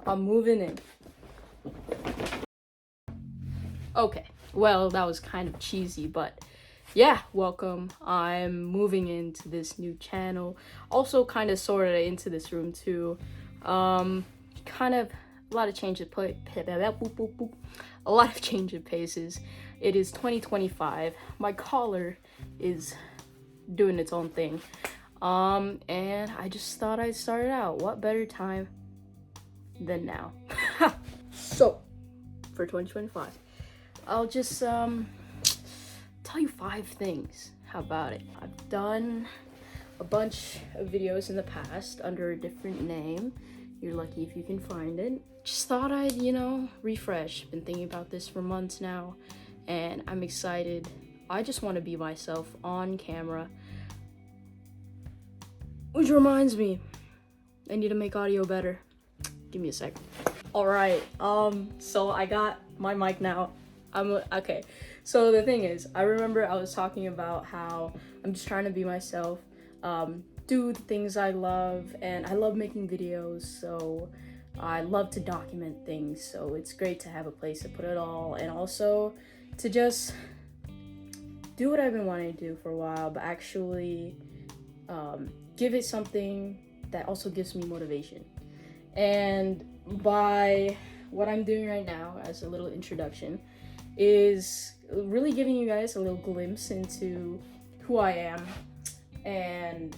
I'm moving in. Okay, well, that was kind of cheesy, but yeah, welcome. I'm moving into this new channel. Also, kind of sort of into this room too. Kind of a lot of change of a lot of change of paces. It is 2025. My collar is doing its own thing. And I just thought I'd start it out. What better time than now? So, for 2025, I'll just tell you 5 things. How about it? I've done a bunch of videos in the past under a different name. You're lucky if you can find it. Just thought I'd, refresh. Been thinking about this for months now, and I'm excited. I just want to be myself on camera. Which reminds me, I need to make audio better. Give me a second. Alright, so I got my mic now. Okay. So the thing is, I remember I was talking about how I'm just trying to be myself, do the things I love, and I love making videos, so I love to document things, so it's great to have a place to put it all, and also to just do what I've been wanting to do for a while, but actually give it something that also gives me motivation. And by what I'm doing right now, as a little introduction, is really giving you guys a little glimpse into who I am, and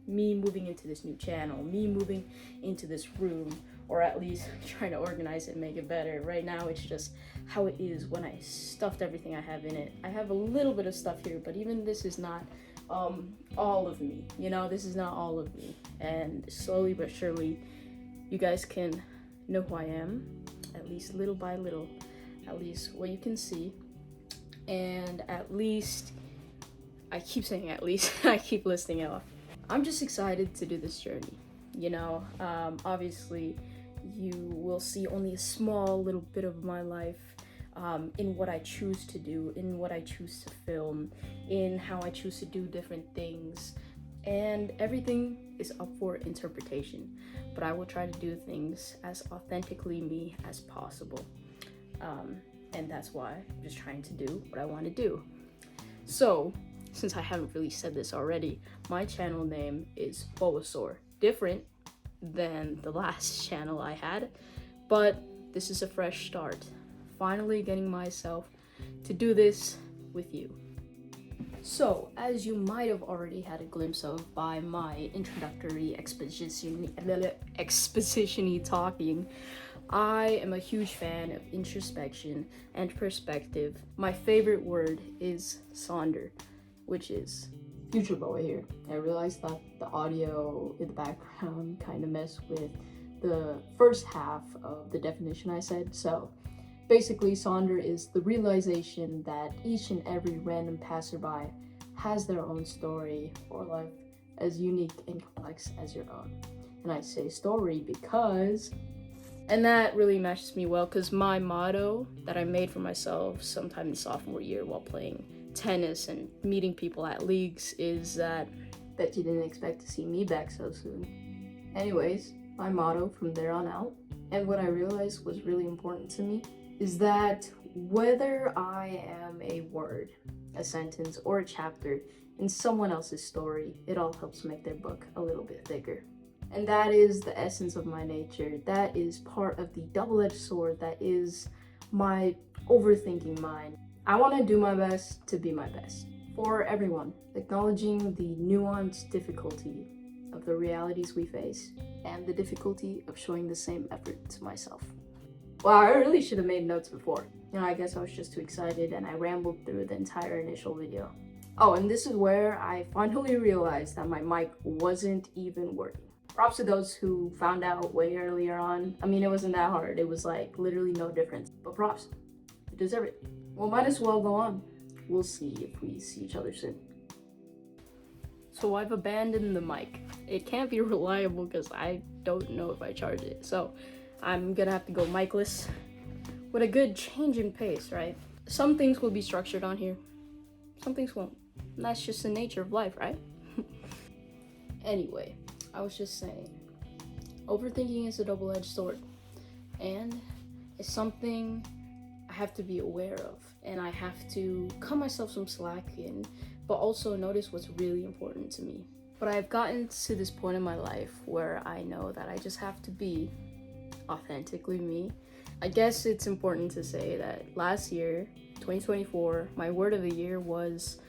me moving into this new channel, me moving into this room, or at least trying to organize it and make it better. Right now it's just how it is when I stuffed everything I have in it. I have a little bit of stuff here, but even this is not all of me, this is not all of me. And slowly but surely you guys can know who I am, at least little by little, at least what you can see. And at least, I keep saying at least, I keep listing it off. I'm just excited to do this journey. Obviously you will see only a small little bit of my life, in what I choose to do, in what I choose to film, in how I choose to do different things, and everything is up for interpretation, but I will try to do things as authentically me as possible, and that's why I'm just trying to do what I want to do. So, since I haven't really said this already, my channel name is Bulbasaur. Different than the last channel I had, but this is a fresh start. Finally getting myself to do this with you. So, as you might have already had a glimpse of by my introductory exposition-y talking, I am a huge fan of introspection and perspective. My favorite word is Sonder, which is future boy here. I realized that the audio in the background kind of messed with the first half of the definition I said, so basically, Sonder is the realization that each and every random passerby has their own story or life as unique and complex as your own. And I say story because, and that really matches me well, because my motto that I made for myself sometime in sophomore year while playing tennis and meeting people at leagues is that bet you didn't expect to see me back so soon. Anyways, my motto from there on out, and what I realized was really important to me, is that whether I am a word, a sentence, or a chapter in someone else's story, it all helps make their book a little bit thicker. And that is the essence of my nature. That is part of the double-edged sword that is my overthinking mind. I want to do my best to be my best for everyone, acknowledging the nuanced difficulty of the realities we face and the difficulty of showing the same effort to myself. Wow, I really should have made notes before. I guess I was just too excited and I rambled through the entire initial video. Oh, and this is where I finally realized that my mic wasn't even working. Props to those who found out way earlier on. I mean, it wasn't that hard. It was like literally no difference. But props, you deserve it. Well, might as well go on. We'll see if we see each other soon. So I've abandoned the mic. It can't be reliable because I don't know if I charge it. So I'm gonna have to go micless with a good change in pace, right? Some things will be structured on here, some things won't. And that's just the nature of life, right? Anyway, I was just saying, overthinking is a double-edged sword, and it's something I have to be aware of, and I have to cut myself some slack in, but also notice what's really important to me. But I've gotten to this point in my life where I know that I just have to be authentically me. I guess it's important to say that last year, 2024, my word of the year was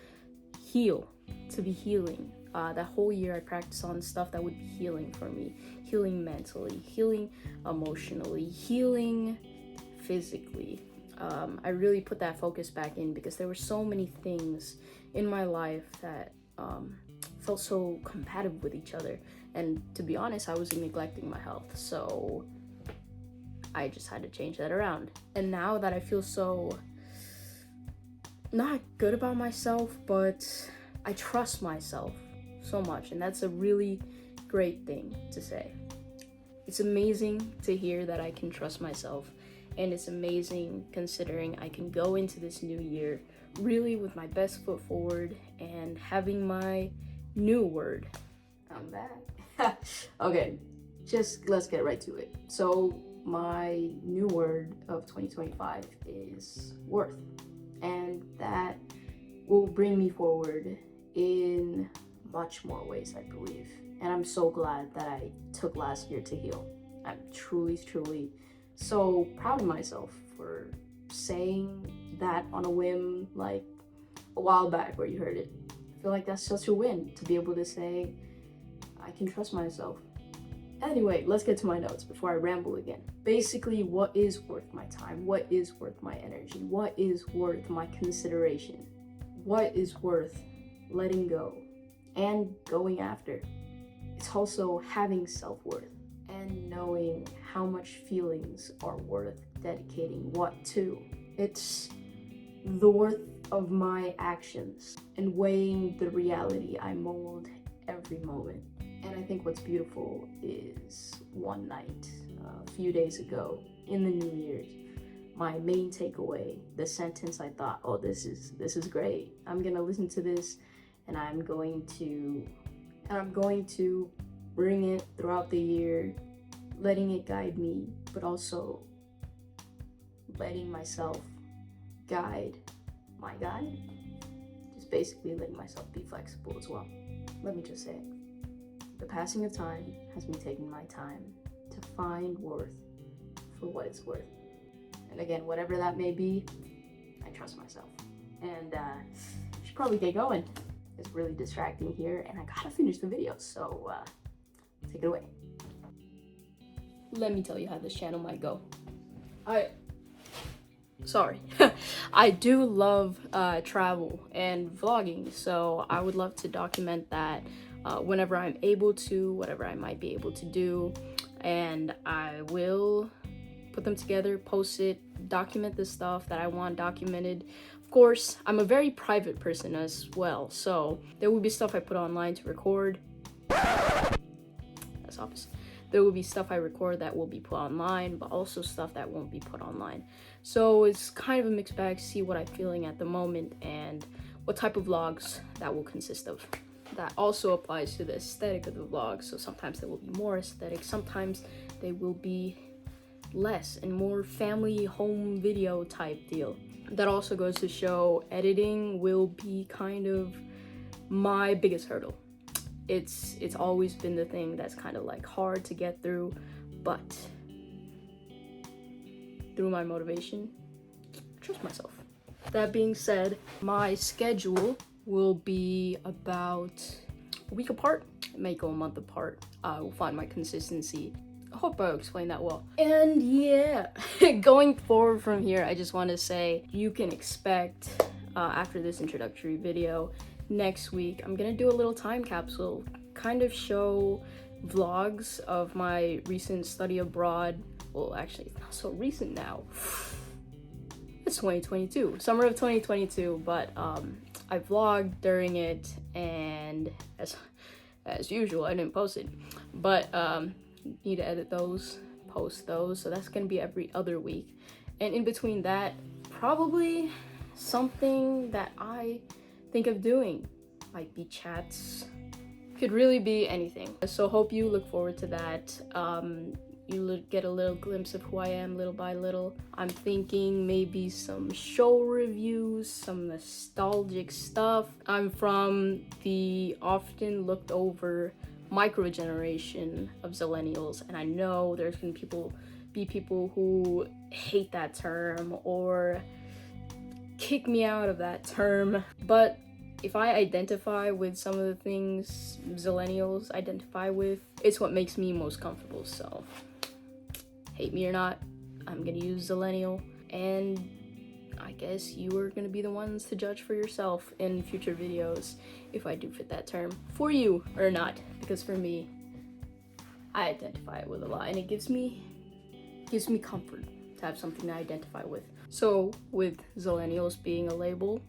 heal, to be healing. That whole year I practiced on stuff that would be healing for me. Healing mentally, healing emotionally, healing physically. I really put that focus back in because there were so many things in my life that felt so compatible with each other. And to be honest, I was neglecting my health. So I just had to change that around. And now that I feel so not good about myself, but I trust myself so much, and that's a really great thing to say. It's amazing to hear that I can trust myself, and it's amazing considering I can go into this new year really with my best foot forward and having my new word. I'm back. Okay, just let's get right to it. So my new word of 2025 is worth, and that will bring me forward in much more ways, I believe. And I'm so glad that I took last year to heal. I'm truly so proud of myself for saying that on a whim, like a while back where you heard it. I feel like that's such a win to be able to say I can trust myself. Anyway, let's get to my notes before I ramble again. Basically, what is worth my time? What is worth my energy? What is worth my consideration? What is worth letting go and going after? It's also having self-worth and knowing how much feelings are worth dedicating what to. It's the worth of my actions and weighing the reality I mold every moment. And I think what's beautiful is one night, a few days ago, in the New Year's, my main takeaway, the sentence I thought, oh, this is great. I'm gonna listen to this, and I'm going to bring it throughout the year, letting it guide me, but also letting myself guide my guide. Just basically letting myself be flexible as well. Let me just say it. The passing of time has me taking my time to find worth for what it's worth. And again, whatever that may be, I trust myself. And I should probably get going. It's really distracting here, and I gotta finish the video, so take it away. Let me tell you how this channel might go. I do love travel and vlogging, so I would love to document that whenever I'm able to, whatever I might be able to do, and I will put them together, post it, document the stuff that I want documented. Of course, I'm a very private person as well, so there will be stuff I put online to record. That's opposite. There will be stuff I record that will be put online, but also stuff that won't be put online. So it's kind of a mixed bag, see what I'm feeling at the moment and what type of vlogs that will consist of. That also applies to the aesthetic of the vlog. So sometimes they will be more aesthetic, sometimes they will be less and more family home video type deal. That also goes to show editing will be kind of my biggest hurdle. It's always been the thing that's kind of like hard to get through, but through my motivation, I trust myself. That being said, my schedule will be about a week apart. It may go a month apart. I will find my consistency. I hope I explained that well. And yeah, going forward from here, I just want to say you can expect after this introductory video, next week, I'm gonna do a little time capsule, kind of show vlogs of my recent study abroad. Well, actually, it's not so recent now. It's 2022, summer of 2022, but I vlogged during it, and as usual, I didn't post it, but need to edit those, post those, so that's gonna be every other week. And in between that, probably something that I think of doing might be chats, Could really be anything. So hope you look forward to that. Get a little glimpse of who I am little by little. I'm thinking maybe some show reviews, some nostalgic stuff. I'm from the often looked over micro generation of Zillennials, and I know there's gonna be people who hate that term or kick me out of that term, but if I identify with some of the things Zillennials identify with, it's what makes me most comfortable. So hate me or not, I'm gonna use Zillennial, and I guess you are gonna be the ones to judge for yourself in future videos if I do fit that term for you or not, because for me, I identify with a lot, and it gives me comfort to have something to identify with. So with Zillennials being a label,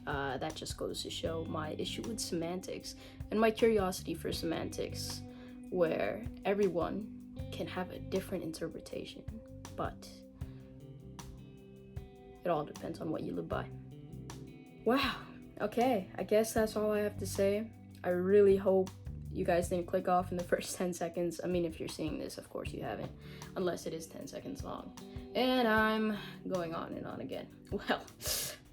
that just goes to show my issue with semantics and my curiosity for semantics, where everyone can have a different interpretation, but it all depends on what you live by. Wow, okay, I guess that's all I have to say. I really hope you guys didn't click off in the first 10 seconds. I mean, if you're seeing this, of course you haven't, unless it is 10 seconds long. And I'm going on and on again.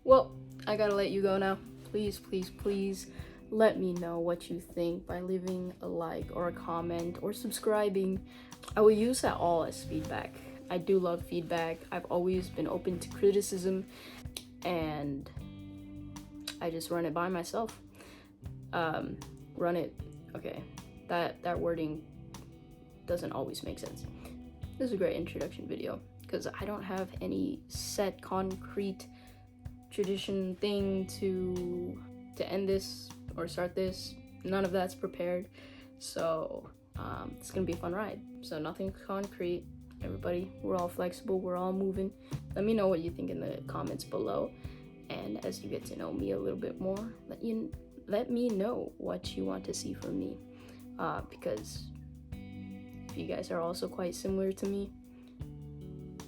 Well, I gotta let you go now. Please, please, please let me know what you think by leaving a like or a comment or subscribing. I will use that all as feedback. I do love feedback. I've always been open to criticism, and I just run it by myself. Okay, that wording doesn't always make sense. This is a great introduction video because I don't have any set concrete tradition thing to end this or start this. None of that's prepared, so it's gonna be a fun ride. So nothing concrete. Everybody, we're all flexible, we're all moving. Let me know what you think in the comments below, and as you get to know me a little bit more, let me know what you want to see from me, because if you guys are also quite similar to me,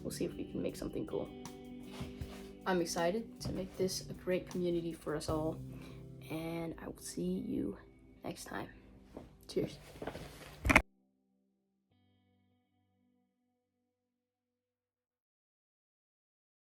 we'll see if we can make something cool. I'm excited to make this a great community for us all, and I will see you next time. Cheers.